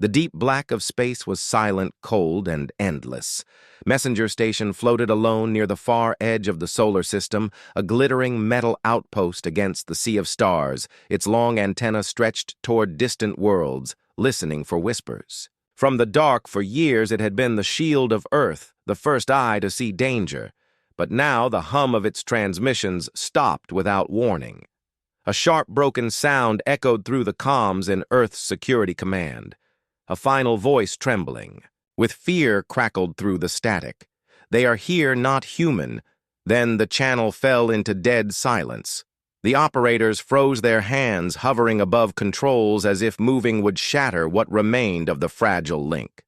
The deep black of space was silent, cold, and endless. Messenger Station floated alone near the far edge of the solar system, a glittering metal outpost against the sea of stars, its long antenna stretched toward distant worlds, listening for whispers. From the dark, for years it had been the shield of Earth, the first eye to see danger. But now the hum of its transmissions stopped without warning. A sharp, broken sound echoed through the comms in Earth's security command. A final voice trembling. With fear crackled through the static. "They are here, not human." Then the channel fell into dead silence. The operators froze their hands, hovering above controls as if moving would shatter what remained of the fragile link.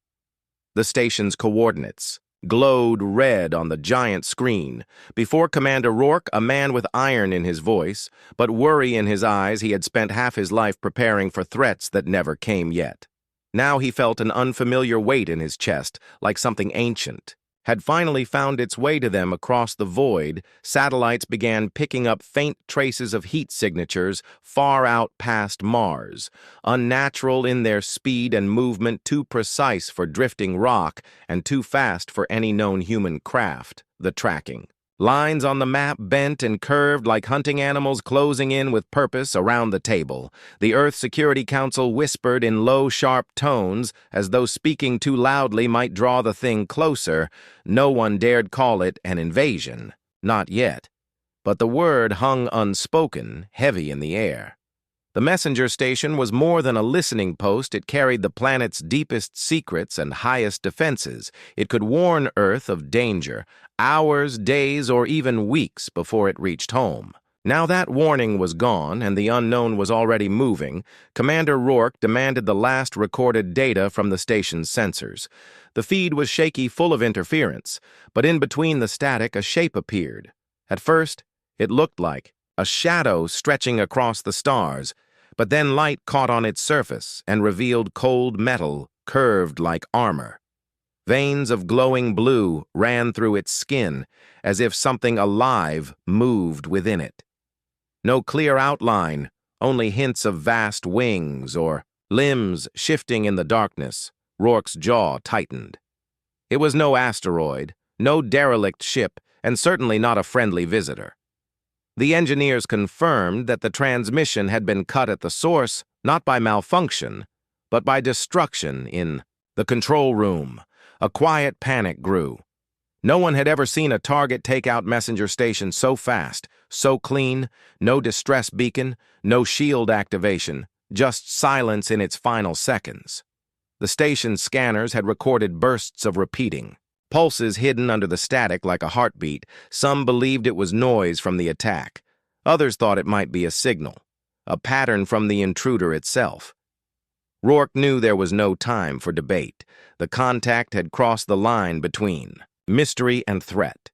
The station's coordinates glowed red on the giant screen. Before Commander Rourke, a man with iron in his voice, but worry in his eyes. He had spent half his life preparing for threats that never came yet. Now he felt an unfamiliar weight in his chest, like something ancient had finally found its way to them across the void. Satellites began picking up faint traces of heat signatures far out past Mars, unnatural in their speed and movement, too precise for drifting rock and too fast for any known human craft. The tracking lines on the map bent and curved like hunting animals closing in with purpose around the table. The Earth Security Council whispered in low, sharp tones, as though speaking too loudly might draw the thing closer. No one dared call it an invasion. Not yet. But the word hung unspoken, heavy in the air. The messenger station was more than a listening post. It carried the planet's deepest secrets and highest defenses. It could warn Earth of danger, hours, days, or even weeks before it reached home. Now that warning was gone and the unknown was already moving. Commander Rourke demanded the last recorded data from the station's sensors. The feed was shaky, full of interference, but in between the static a shape appeared. At first, it looked like a shadow stretching across the stars, but then light caught on its surface and revealed cold metal curved like armor. Veins of glowing blue ran through its skin, as if something alive moved within it. No clear outline, only hints of vast wings or limbs shifting in the darkness. Rourke's jaw tightened. It was no asteroid, no derelict ship, and certainly not a friendly visitor. The engineers confirmed that the transmission had been cut at the source, not by malfunction, but by destruction in the control room. A quiet panic grew. No one had ever seen a target take out messenger station so fast, so clean, no distress beacon, no shield activation, just silence in its final seconds. The station's scanners had recorded bursts of repeating, pulses hidden under the static like a heartbeat. Some believed it was noise from the attack. Others thought it might be a signal, a pattern from the intruder itself. Rourke knew there was no time for debate. The contact had crossed the line between mystery and threat.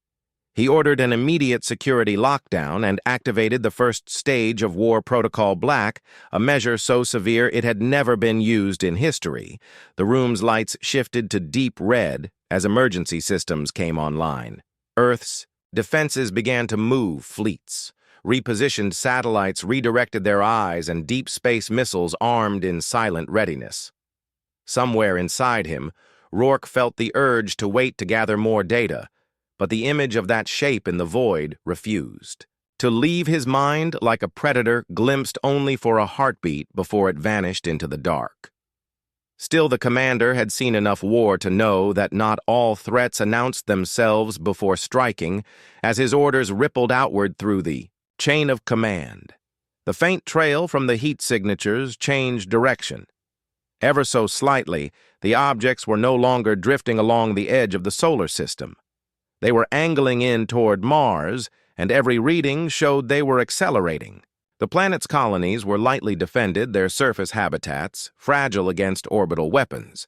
He ordered an immediate security lockdown and activated the first stage of War Protocol Black, a measure so severe it had never been used in history. The room's lights shifted to deep red as emergency systems came online. Earth's defenses began to move fleets. Repositioned satellites redirected their eyes and deep space missiles armed in silent readiness. Somewhere inside him, Rourke felt the urge to wait to gather more data, but the image of that shape in the void refused. To leave his mind like a predator glimpsed only for a heartbeat before it vanished into the dark. Still, the commander had seen enough war to know that not all threats announced themselves before striking, as his orders rippled outward through the chain of command. The faint trail from the heat signatures changed direction. Ever so slightly, the objects were no longer drifting along the edge of the solar system. They were angling in toward Mars, and every reading showed they were accelerating. The planet's colonies were lightly defended, their surface habitats fragile against orbital weapons.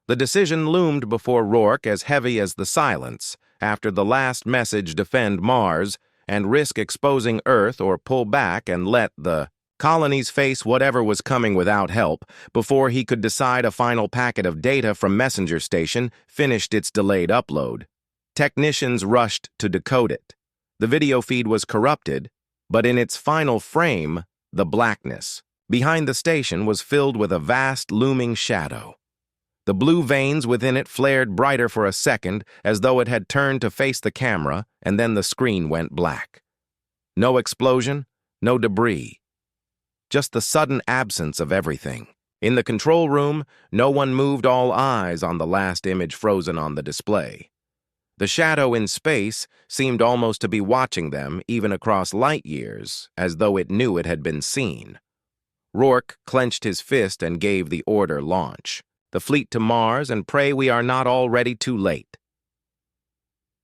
The decision loomed before Rourke as heavy as the silence after the last message: defend Mars and risk exposing Earth, or pull back and let the colonies face whatever was coming without help. Before he could decide, a final packet of data from Messenger Station finished its delayed upload. Technicians rushed to decode it. The video feed was corrupted, but in its final frame, the blackness behind the station was filled with a vast looming shadow. The blue veins within it flared brighter for a second, as though it had turned to face the camera, and then the screen went black. No explosion, no debris. Just the sudden absence of everything. In the control room, no one moved, all eyes on the last image frozen on the display. The shadow in space seemed almost to be watching them, even across light years, as though it knew it had been seen. Rourke clenched his fist and gave the order, launch. The fleet to Mars, and pray we are not already too late.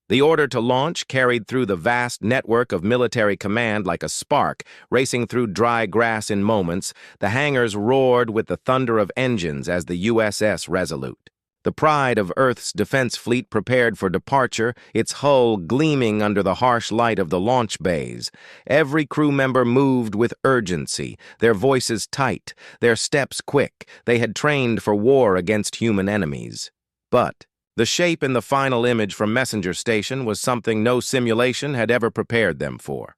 The order to launch carried through the vast network of military command like a spark, racing through dry grass in moments. The hangars roared with the thunder of engines as the USS Resolute. The pride of Earth's defense fleet prepared for departure, its hull gleaming under the harsh light of the launch bays. Every crew member moved with urgency, their voices tight, their steps quick. They had trained for war against human enemies. But the shape in the final image from Messenger Station was something no simulation had ever prepared them for.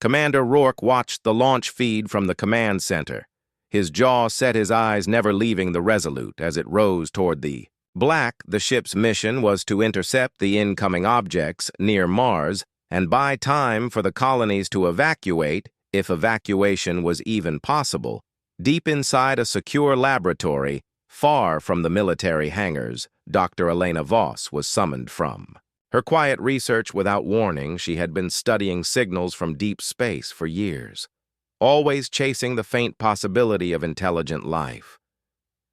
Commander Rourke watched the launch feed from the command center. His jaw set, his eyes never leaving the Resolute as it rose toward the black. The ship's mission was to intercept the incoming objects near Mars and buy time for the colonies to evacuate, if evacuation was even possible, deep inside a secure laboratory far from the military hangars Dr. Elena Voss was summoned from. Her quiet research without warning, she had been studying signals from deep space for years, always chasing the faint possibility of intelligent life.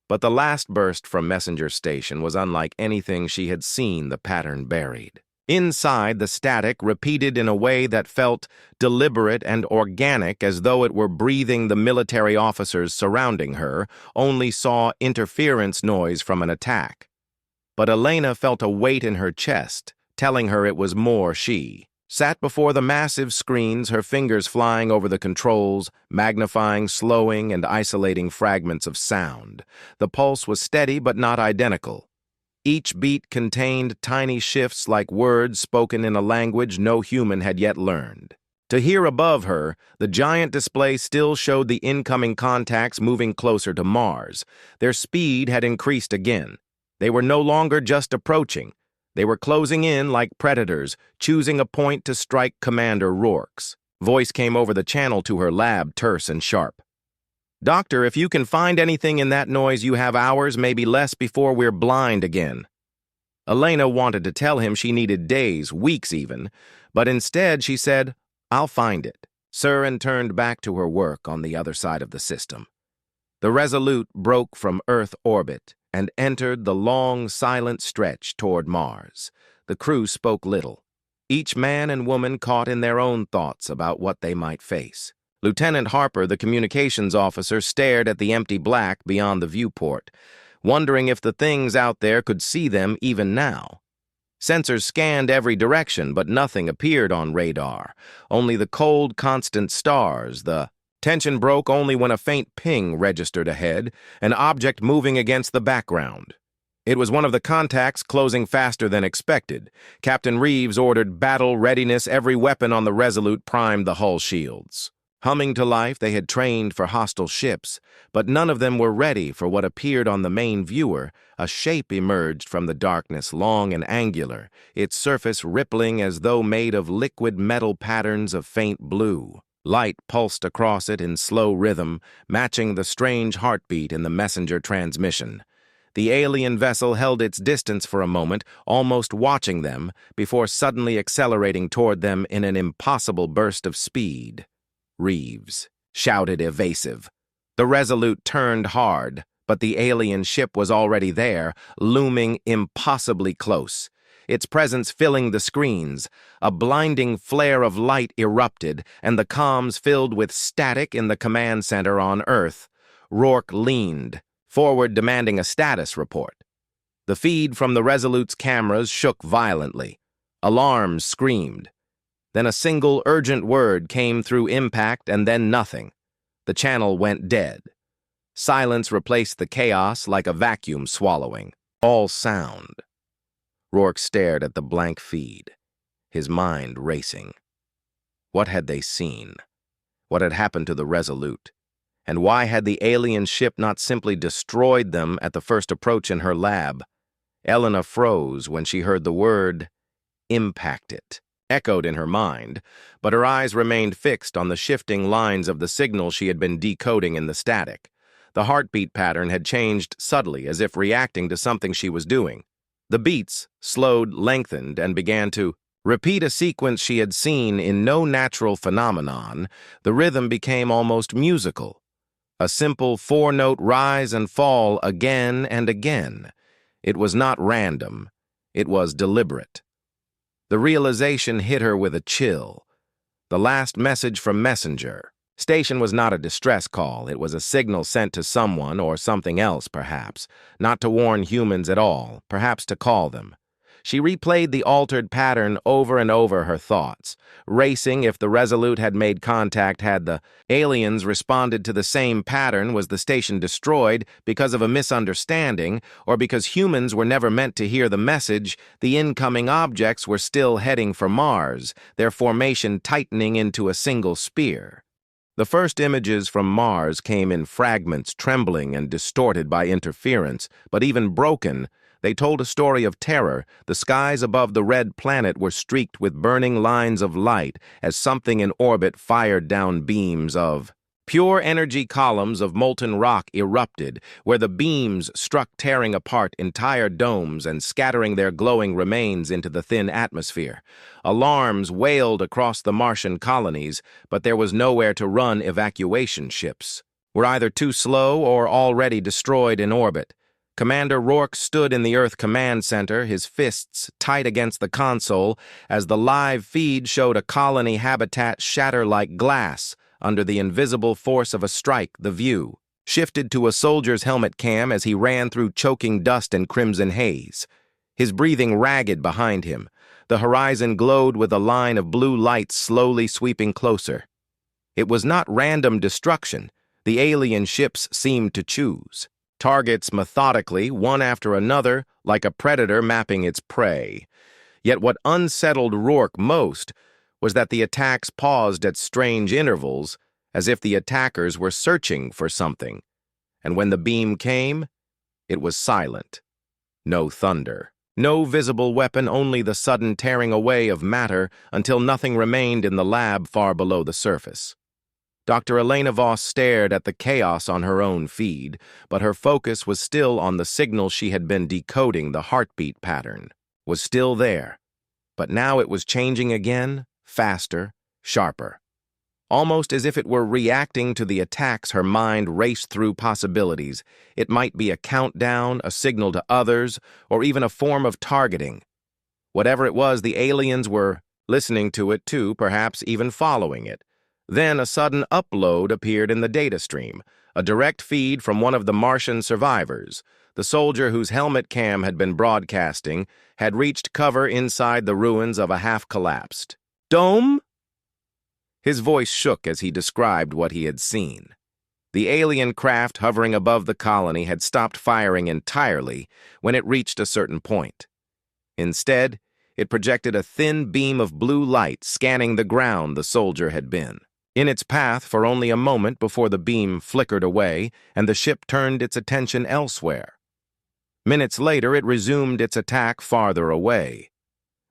But the last burst from Messenger Station was unlike anything she had seen, the pattern buried. Inside, the static repeated in a way that felt deliberate and organic, as though it were breathing. The military officers surrounding her only saw interference noise from an attack. But Elena felt a weight in her chest, telling her it was more. She sat before the massive screens, her fingers flying over the controls, magnifying, slowing, and isolating fragments of sound. The pulse was steady but not identical. Each beat contained tiny shifts like words spoken in a language no human had yet learned. To hear above her, the giant display still showed the incoming contacts moving closer to Mars. Their speed had increased again. They were no longer just approaching. They were closing in like predators, choosing a point to strike. Commander Rourke's voice came over the channel to her lab, terse and sharp. "Doctor, if you can find anything in that noise, you have hours, maybe less, before we're blind again." Elena wanted to tell him she needed days, weeks even, but instead she said, "I'll find it, sir," and turned back to her work on the other side of the system. The Resolute broke from Earth orbit and entered the long, silent stretch toward Mars. The crew spoke little, each man and woman caught in their own thoughts about what they might face. Lieutenant Harper, the communications officer, stared at the empty black beyond the viewport, wondering if the things out there could see them even now. Sensors scanned every direction, but nothing appeared on radar, only the cold, constant stars. The tension broke only when a faint ping registered ahead, an object moving against the background. It was one of the contacts, closing faster than expected. Captain Reeves ordered battle readiness. Every weapon on the Resolute primed the hull shields. Humming to life, they had trained for hostile ships, but none of them were ready for what appeared on the main viewer. A shape emerged from the darkness, long and angular, its surface rippling as though made of liquid metal patterns of faint blue. Light pulsed across it in slow rhythm, matching the strange heartbeat in the messenger transmission. The alien vessel held its distance for a moment, almost watching them, before suddenly accelerating toward them in an impossible burst of speed. Reeves shouted, evasive. The Resolute turned hard, but the alien ship was already there, looming impossibly close, its presence filling the screens. A blinding flare of light erupted, and the comms filled with static in the command center on Earth. Rourke leaned forward, demanding a status report. The feed from the Resolute's cameras shook violently. Alarms screamed. Then a single urgent word came through impact, and then nothing. The channel went dead. Silence replaced the chaos like a vacuum swallowing all sound. Rourke stared at the blank feed, his mind racing. What had they seen? What had happened to the Resolute? And why had the alien ship not simply destroyed them at the first approach in her lab? Elena froze when she heard the word "impacted" echoed in her mind, but her eyes remained fixed on the shifting lines of the signal she had been decoding in the static. The heartbeat pattern had changed subtly, as if reacting to something she was doing. The beats slowed, lengthened, and began to repeat a sequence she had seen in no natural phenomenon. The rhythm became almost musical, a simple four-note rise and fall again and again. It was not random. It was deliberate. The realization hit her with a chill. The last message from Messenger Station was not a distress call. It was a signal sent to someone or something else, perhaps. Not to warn humans at all, perhaps to call them. She replayed the altered pattern over and over her thoughts, racing if the Resolute had made contact. Had the aliens responded to the same pattern? Was the station destroyed because of a misunderstanding, or because humans were never meant to hear the message? The incoming objects were still heading for Mars, their formation tightening into a single spear. The first images from Mars came in fragments, trembling and distorted by interference, but even broken, they told a story of terror. The skies above the red planet were streaked with burning lines of light as something in orbit fired down beams of pure energy. Columns of molten rock erupted, where the beams struck, tearing apart entire domes and scattering their glowing remains into the thin atmosphere. Alarms wailed across the Martian colonies, but there was nowhere to run. Evacuation ships were either too slow or already destroyed in orbit. Commander Rourke stood in the Earth Command Center, his fists tight against the console, as the live feed showed a colony habitat shatter like glass under the invisible force of a strike. The view shifted to a soldier's helmet cam as he ran through choking dust and crimson haze, his breathing ragged behind him. The horizon glowed with a line of blue light slowly sweeping closer. It was not random destruction. The alien ships seemed to choose targets methodically, one after another, like a predator mapping its prey. Yet what unsettled Rourke most was that the attacks paused at strange intervals, as if the attackers were searching for something. And when the beam came, it was silent. No thunder, no visible weapon, only the sudden tearing away of matter until nothing remained in the lab far below the surface. Dr. Elena Voss stared at the chaos on her own feed, but her focus was still on the signal she had been decoding. The heartbeat pattern was still there, but now it was changing again, faster, sharper. Almost as if it were reacting to the attacks, her mind raced through possibilities. It might be a countdown, a signal to others, or even a form of targeting. Whatever it was, the aliens were listening to it too, perhaps even following it. Then a sudden upload appeared in the data stream, a direct feed from one of the Martian survivors. The soldier whose helmet cam had been broadcasting had reached cover inside the ruins of a half-collapsed dome. His voice shook as he described what he had seen. The alien craft hovering above the colony had stopped firing entirely when it reached a certain point. Instead, it projected a thin beam of blue light scanning the ground the soldier had been in its path for only a moment before the beam flickered away and the ship turned its attention elsewhere. Minutes later, it resumed its attack farther away.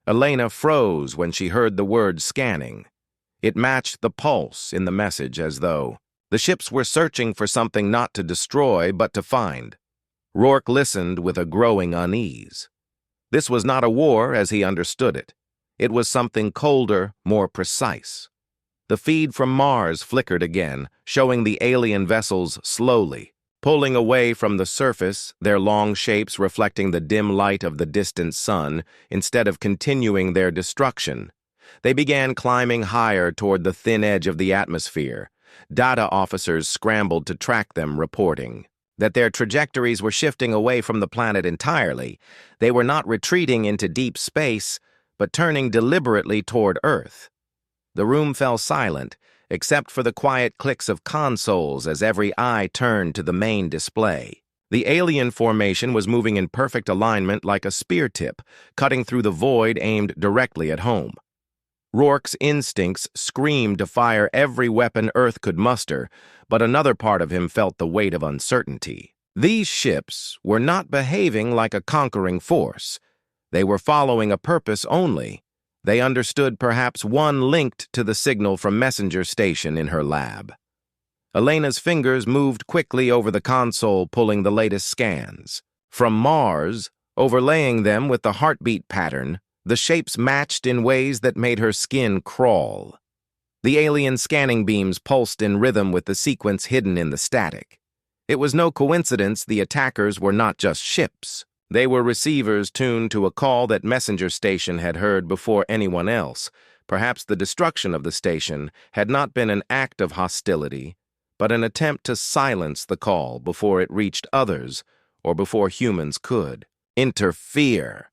Elena froze when she heard the word scanning. It matched the pulse in the message, as though the ships were searching for something not to destroy but to find. Rourke listened with a growing unease. This was not a war as he understood it. It was something colder, more precise. The feed from Mars flickered again, showing the alien vessels slowly pulling away from the surface, their long shapes reflecting the dim light of the distant sun, instead of continuing their destruction. They began climbing higher toward the thin edge of the atmosphere. Data officers scrambled to track them, reporting that their trajectories were shifting away from the planet entirely. They were not retreating into deep space, but turning deliberately toward Earth. The room fell silent, except for the quiet clicks of consoles as every eye turned to the main display. The alien formation was moving in perfect alignment like a spear tip, cutting through the void aimed directly at home. Rourke's instincts screamed to fire every weapon Earth could muster, but another part of him felt the weight of uncertainty. These ships were not behaving like a conquering force. They were following a purpose only. They understood perhaps one linked to the signal from messenger station in her lab. Elena's fingers moved quickly over the console, pulling the latest scans. From Mars, overlaying them with the heartbeat pattern, the shapes matched in ways that made her skin crawl. The alien scanning beams pulsed in rhythm with the sequence hidden in the static. It was no coincidence the attackers were not just ships. They were receivers tuned to a call that messenger station had heard before anyone else. Perhaps the destruction of the station had not been an act of hostility, but an attempt to silence the call before it reached others, or before humans could interfere.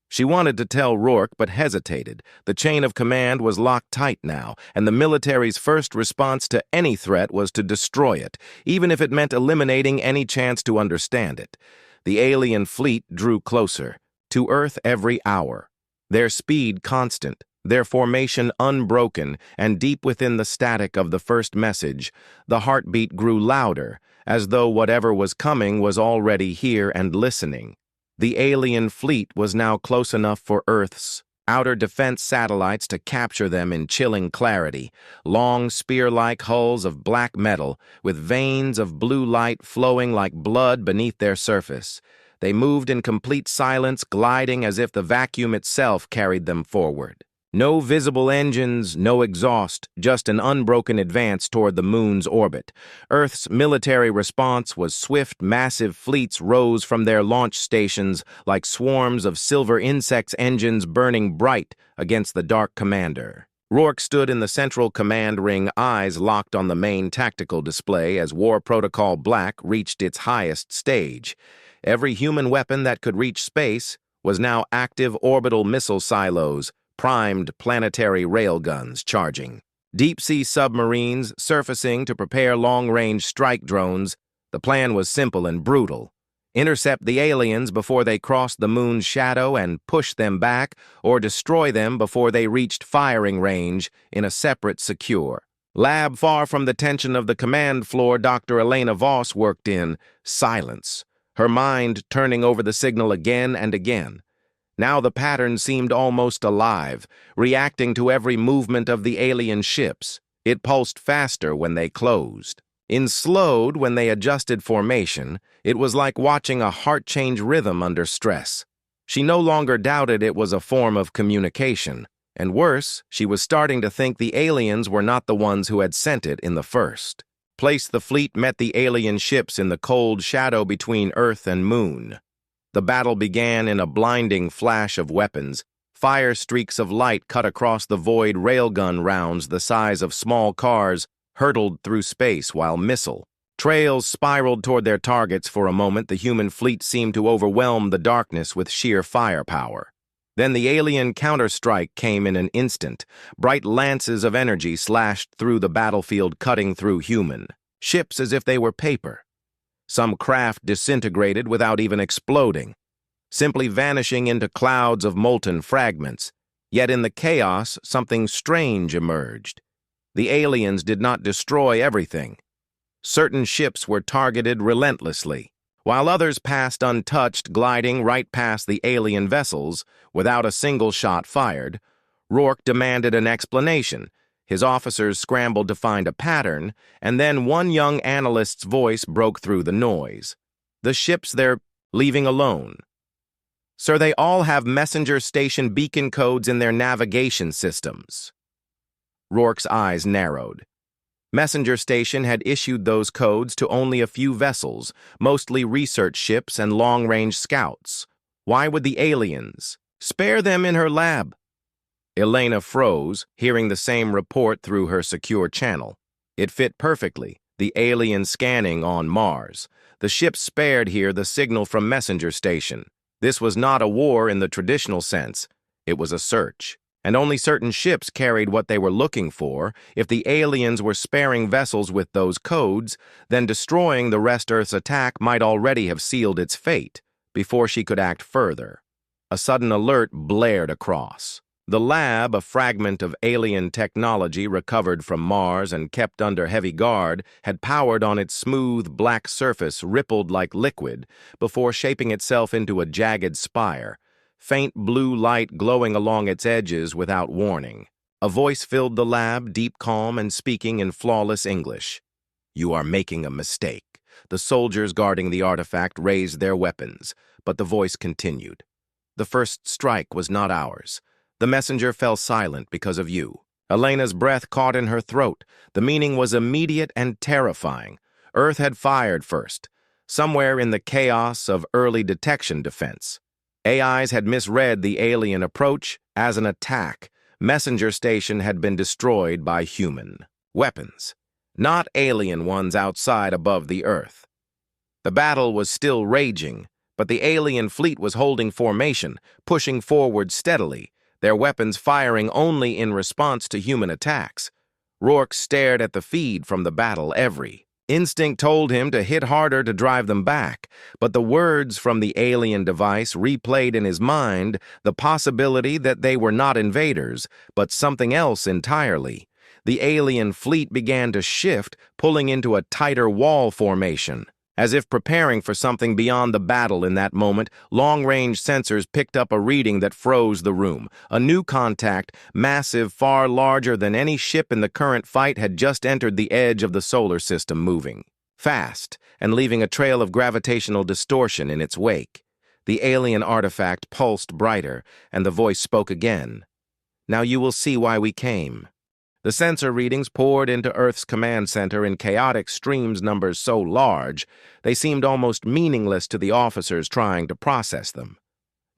She wanted to tell Rourke, but hesitated. The chain of command was locked tight now, and the military's first response to any threat was to destroy it, even if it meant eliminating any chance to understand it. The alien fleet drew closer, to Earth every hour, their speed constant, their formation unbroken, and deep within the static of the first message, the heartbeat grew louder, as though whatever was coming was already here and listening. The alien fleet was now close enough for Earth's outer defense satellites to capture them in chilling clarity, long spear-like hulls of black metal, with veins of blue light flowing like blood beneath their surface. They moved in complete silence, gliding as if the vacuum itself carried them forward. No visible engines, no exhaust, just an unbroken advance toward the moon's orbit. Earth's military response was swift, massive fleets rose from their launch stations like swarms of silver insects engines burning bright against the dark commander. Rourke stood in the central command ring, eyes locked on the main tactical display as War Protocol Black reached its highest stage. Every human weapon that could reach space was now active orbital missile silos, primed planetary railguns charging. Deep-sea submarines surfacing to prepare long-range strike drones. The plan was simple and brutal. Intercept the aliens before they crossed the moon's shadow and push them back, or destroy them before they reached firing range in a separate secure lab far from the tension of the command floor. Dr. Elena Voss worked in silence, her mind turning over the signal again and again. Now the pattern seemed almost alive, reacting to every movement of the alien ships. It pulsed faster when they closed. It slowed when they adjusted formation. It was like watching a heart change rhythm under stress. She no longer doubted it was a form of communication. And worse, she was starting to think the aliens were not the ones who had sent it in the first place. The fleet met the alien ships in the cold shadow between Earth and Moon. The battle began in a blinding flash of weapons. Fire streaks of light cut across the void. Railgun rounds the size of small cars hurtled through space, while missile trails spiraled toward their targets. For a moment, the human fleet seemed to overwhelm the darkness with sheer firepower. Then the alien counterstrike came in an instant. Bright lances of energy slashed through the battlefield, cutting through human ships as if they were paper. Some craft disintegrated without even exploding, simply vanishing into clouds of molten fragments. Yet in the chaos, something strange emerged. The aliens did not destroy everything. Certain ships were targeted relentlessly, while others passed untouched, gliding right past the alien vessels without a single shot fired. Rourke demanded an explanation. His officers scrambled to find a pattern, and then one young analyst's voice broke through the noise. "The ships they're leaving alone. Sir, they all have messenger station beacon codes in their navigation systems." Rourke's eyes narrowed. Messenger Station had issued those codes to only a few vessels, mostly research ships and long-range scouts. Why would the aliens spare them in her lab? Elena froze, hearing the same report through her secure channel. It fit perfectly, the alien scanning on Mars. The ships spared here the signal from Messenger Station. This was not a war in the traditional sense. It was a search. And only certain ships carried what they were looking for. If the aliens were sparing vessels with those codes, then destroying the rest Earth's attack might already have sealed its fate before she could act further. A sudden alert blared across. The lab, a fragment of alien technology recovered from Mars and kept under heavy guard, had powered on its smooth, black surface rippled like liquid before shaping itself into a jagged spire, faint blue light glowing along its edges without warning. A voice filled the lab, deep calm and speaking in flawless English. "You are making a mistake." The soldiers guarding the artifact raised their weapons, but the voice continued. "The first strike was not ours. The messenger fell silent because of you." Elena's breath caught in her throat. The meaning was immediate and terrifying. Earth had fired first, somewhere in the chaos of early detection defense. AIs had misread the alien approach as an attack. Messenger station had been destroyed by human weapons, not alien ones outside above the Earth. The battle was still raging, but the alien fleet was holding formation, pushing forward steadily, their weapons firing only in response to human attacks. Rourke stared at the feed from the battle. Every instinct told him to hit harder to drive them back, but the words from the alien device replayed in his mind the possibility that they were not invaders, but something else entirely. The alien fleet began to shift, pulling into a tighter wall formation. As if preparing for something beyond the battle in that moment, long-range sensors picked up a reading that froze the room. A new contact, massive, far larger than any ship in the current fight, had just entered the edge of the solar system, moving fast and leaving a trail of gravitational distortion in its wake. The alien artifact pulsed brighter, and the voice spoke again. "Now you will see why we came." The sensor readings poured into Earth's command center in chaotic streams, numbers so large they seemed almost meaningless to the officers trying to process them.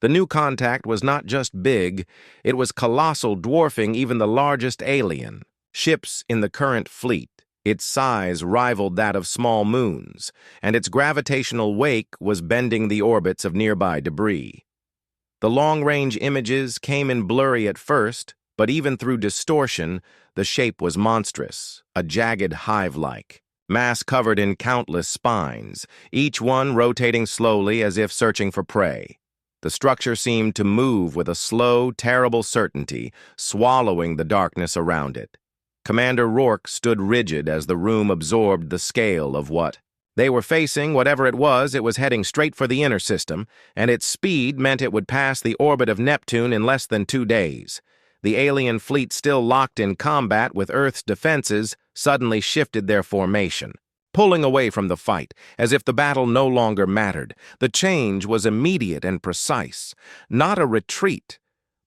The new contact was not just big, it was colossal, dwarfing even the largest alien ships in the current fleet. Its size rivaled that of small moons, and its gravitational wake was bending the orbits of nearby debris. The long-range images came in blurry at first, but even through distortion, the shape was monstrous, a jagged hive-like, mass covered in countless spines, each one rotating slowly as if searching for prey. The structure seemed to move with a slow, terrible certainty, swallowing the darkness around it. Commander Rourke stood rigid as the room absorbed the scale of what they were facing. Whatever it was heading straight for the inner system, and its speed meant it would pass the orbit of Neptune in less than 2 days. The alien fleet, still locked in combat with Earth's defenses, suddenly shifted their formation, pulling away from the fight, as if the battle no longer mattered. The change was immediate and precise, not a retreat,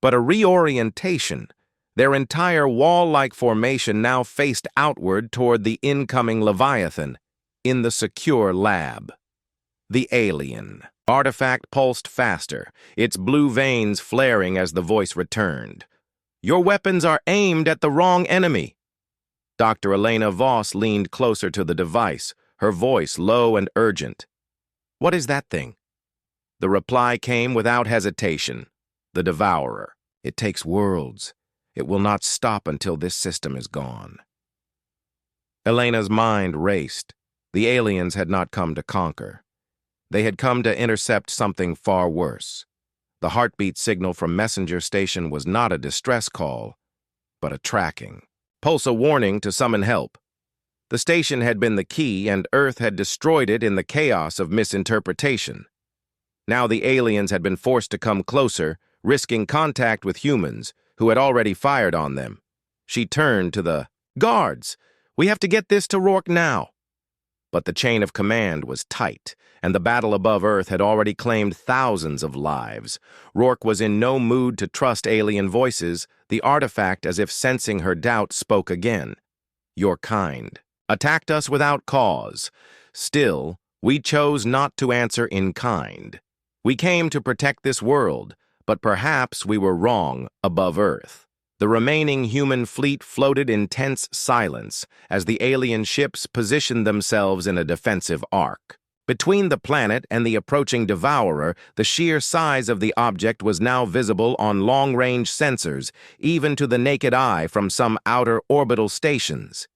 but a reorientation. Their entire wall-like formation now faced outward toward the incoming Leviathan in the secure lab. The alien artifact pulsed faster, its blue veins flaring as the voice returned. "Your weapons are aimed at the wrong enemy." Dr. Elena Voss leaned closer to the device, her voice low and urgent. "What is that thing?" The reply came without hesitation. "The Devourer. It takes worlds. It will not stop until this system is gone." Elena's mind raced. The aliens had not come to conquer. They had come to intercept something far worse. The heartbeat signal from Messenger Station was not a distress call, but a tracking pulse, a warning to summon help. The station had been the key, and Earth had destroyed it in the chaos of misinterpretation. Now the aliens had been forced to come closer, risking contact with humans who had already fired on them. She turned to the guards. "We have to get this to Rourke now." But the chain of command was tight, and the battle above Earth had already claimed thousands of lives. Rourke was in no mood to trust alien voices. The artifact, as if sensing her doubt, spoke again. "Your kind attacked us without cause. Still, we chose not to answer in kind. We came to protect this world, but perhaps we were wrong above Earth." The remaining human fleet floated in tense silence as the alien ships positioned themselves in a defensive arc. Between the planet and the approaching Devourer, the sheer size of the object was now visible on long-range sensors, even to the naked eye from some outer orbital stations.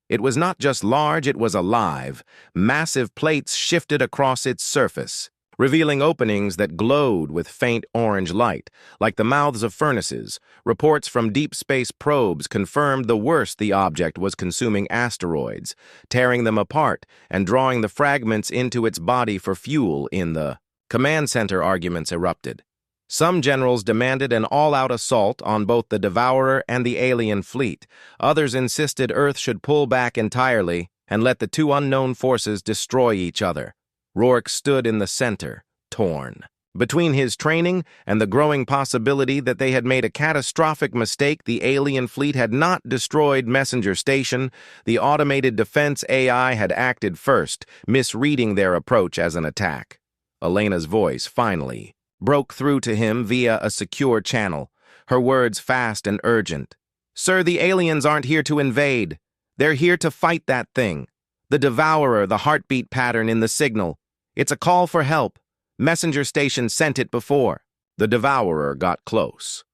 It was not just large, it was alive. Massive plates shifted across its surface, revealing openings that glowed with faint orange light, like the mouths of furnaces. Reports from deep space probes confirmed the worst the object was consuming asteroids, tearing them apart and drawing the fragments into its body for fuel. In the command center, arguments erupted. Some generals demanded an all-out assault on both the Devourer and the alien fleet. Others insisted Earth should pull back entirely and let the two unknown forces destroy each other. Rourke stood in the center, torn. Between his training and the growing possibility that they had made a catastrophic mistake, the alien fleet had not destroyed Messenger Station. The automated defense AI had acted first, misreading their approach as an attack. Elena's voice, finally, broke through to him via a secure channel, her words fast and urgent. "Sir, the aliens aren't here to invade. They're here to fight that thing. The Devourer, the heartbeat pattern in the signal. It's a call for help. Messenger Station sent it before." The Devourer got close.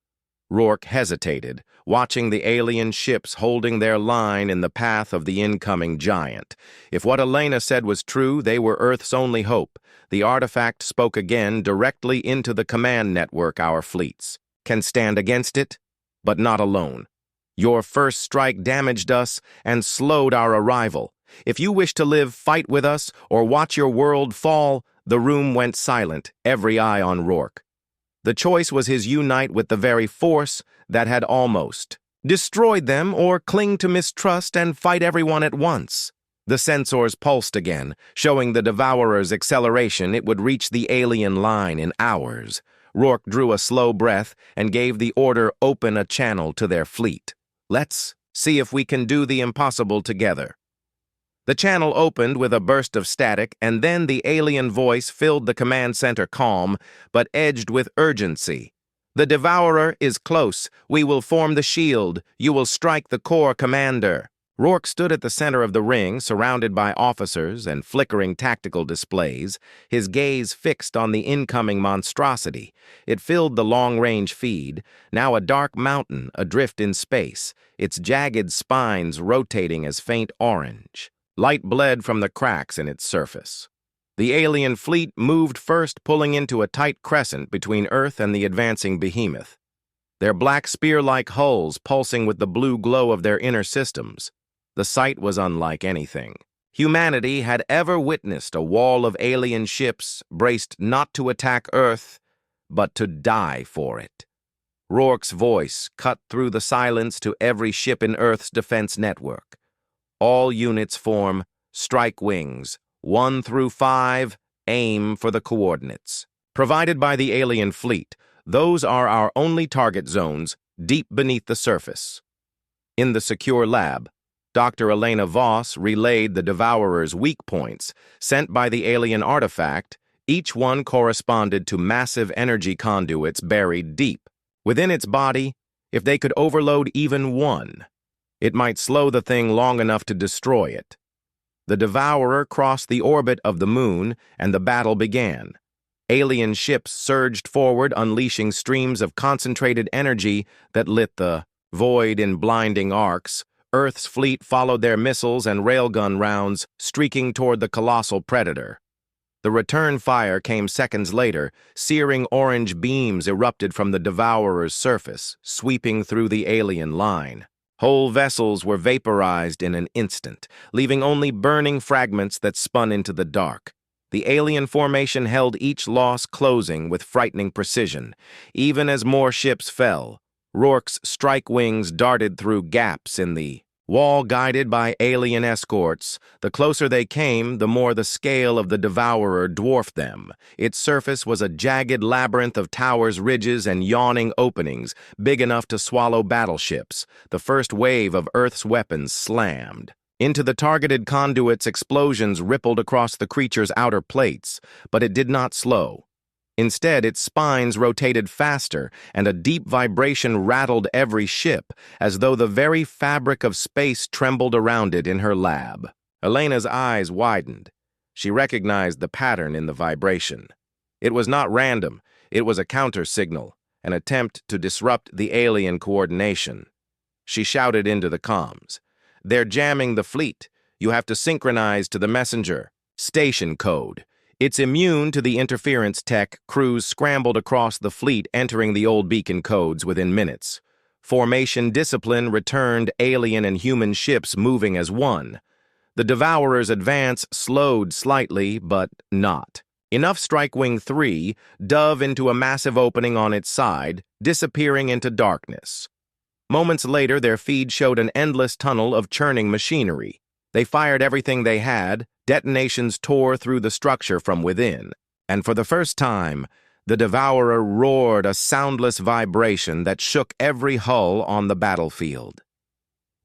Rourke hesitated, watching the alien ships holding their line in the path of the incoming giant. If what Elena said was true, they were Earth's only hope. The artifact spoke again directly into the command network. "Our fleets can stand against it, but not alone. Your first strike damaged us and slowed our arrival. If you wish to live, fight with us, or watch your world fall." The room went silent, every eye on Rourke. The choice was his: unite with the very force that had almost destroyed them, or cling to mistrust and fight everyone at once. The sensors pulsed again, showing the Devourer's acceleration. It would reach the alien line in hours. Rourke drew a slow breath and gave the order: open a channel to their fleet. "Let's see if we can do the impossible together." The channel opened with a burst of static, and then the alien voice filled the command center, calm but edged with urgency. "The Devourer is close. We will form the shield. You will strike the core, Commander." Rourke stood at the center of the ring, surrounded by officers and flickering tactical displays, his gaze fixed on the incoming monstrosity. It filled the long-range feed, now a dark mountain adrift in space, its jagged spines rotating as faint orange. Light bled from the cracks in its surface. The alien fleet moved first, pulling into a tight crescent between Earth and the advancing behemoth, their black spear-like hulls pulsing with the blue glow of their inner systems. The sight was unlike anything humanity had ever witnessed, a wall of alien ships braced not to attack Earth, but to die for it. Rourke's voice cut through the silence to every ship in Earth's defense network. "All units form strike wings, 1 through 5, aim for the coordinates provided by the alien fleet. Those are our only target zones, deep beneath the surface." In the secure lab, Dr. Elena Voss relayed the Devourer's weak points, sent by the alien artifact. Each one corresponded to massive energy conduits buried deep within its body. If they could overload even one, it might slow the thing long enough to destroy it. The Devourer crossed the orbit of the moon, and the battle began. Alien ships surged forward, unleashing streams of concentrated energy that lit the void in blinding arcs. Earth's fleet followed their missiles and railgun rounds, streaking toward the colossal predator. The return fire came seconds later. Searing orange beams erupted from the Devourer's surface, sweeping through the alien line. Whole vessels were vaporized in an instant, leaving only burning fragments that spun into the dark. The alien formation held each loss, closing with frightening precision. Even as more ships fell, Rourke's strike wings darted through gaps in the wall, guided by alien escorts. The closer they came, the more the scale of the Devourer dwarfed them. Its surface was a jagged labyrinth of towers, ridges, and yawning openings, big enough to swallow battleships. The first wave of Earth's weapons slammed into the targeted conduits. Explosions rippled across the creature's outer plates, but it did not slow. Instead, its spines rotated faster, and a deep vibration rattled every ship, as though the very fabric of space trembled around it in her lab. Elena's eyes widened. She recognized the pattern in the vibration. It was not random. It was a counter-signal, an attempt to disrupt the alien coordination. She shouted into the comms. "They're jamming the fleet. You have to synchronize to the messenger. Station code. It's immune to the interference tech. Crews scrambled across the fleet, entering the old beacon codes within minutes. Formation discipline returned, alien and human ships moving as one. The Devourer's advance slowed slightly, but not. Enough Strike Wing 3 dove into a massive opening on its side, disappearing into darkness. Moments later, their feed showed an endless tunnel of churning machinery. They fired everything they had. Detonations tore through the structure from within. And for the first time, the Devourer roared, a soundless vibration that shook every hull on the battlefield.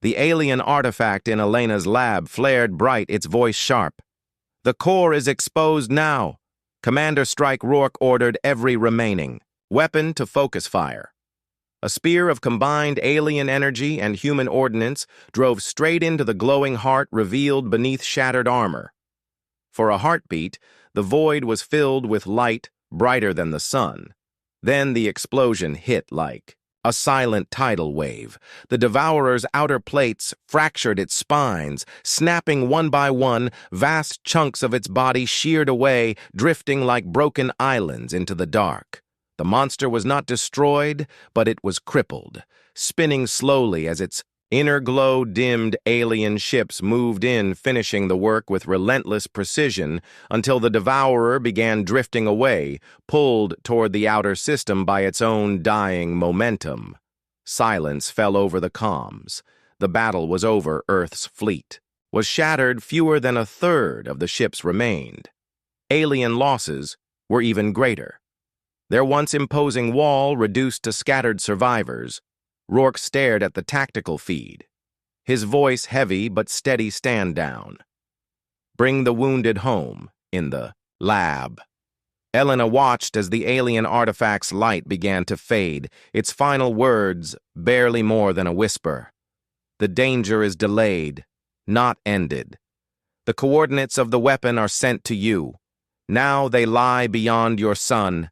The alien artifact in Elena's lab flared bright, its voice sharp. "The core is exposed now." Commander Strike Rourke ordered every remaining weapon to focus fire. A spear of combined alien energy and human ordnance drove straight into the glowing heart revealed beneath shattered armor. For a heartbeat, the void was filled with light brighter than the sun. Then the explosion hit like a silent tidal wave. The Devourer's outer plates fractured its spines, snapping one by one. Vast chunks of its body sheared away, drifting like broken islands into the dark. The monster was not destroyed, but it was crippled, spinning slowly as its inner glow dimmed. Alien ships moved in, finishing the work with relentless precision until the Devourer began drifting away, pulled toward the outer system by its own dying momentum. Silence fell over the comms. The battle was over. Earth's fleet was shattered. Fewer than a third of the ships remained. Alien losses were even greater. Their once imposing wall reduced to scattered survivors. Rourke stared at the tactical feed, his voice heavy but steady. "Stand down. Bring the wounded home in the lab." Elena watched as the alien artifact's light began to fade, its final words barely more than a whisper. "The danger is delayed, not ended. The coordinates of the weapon are sent to you. Now they lie beyond your sun."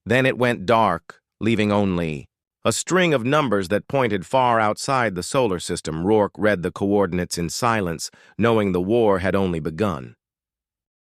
Then it went dark, leaving only a string of numbers that pointed far outside the solar system. Rourke read the coordinates in silence, knowing the war had only begun.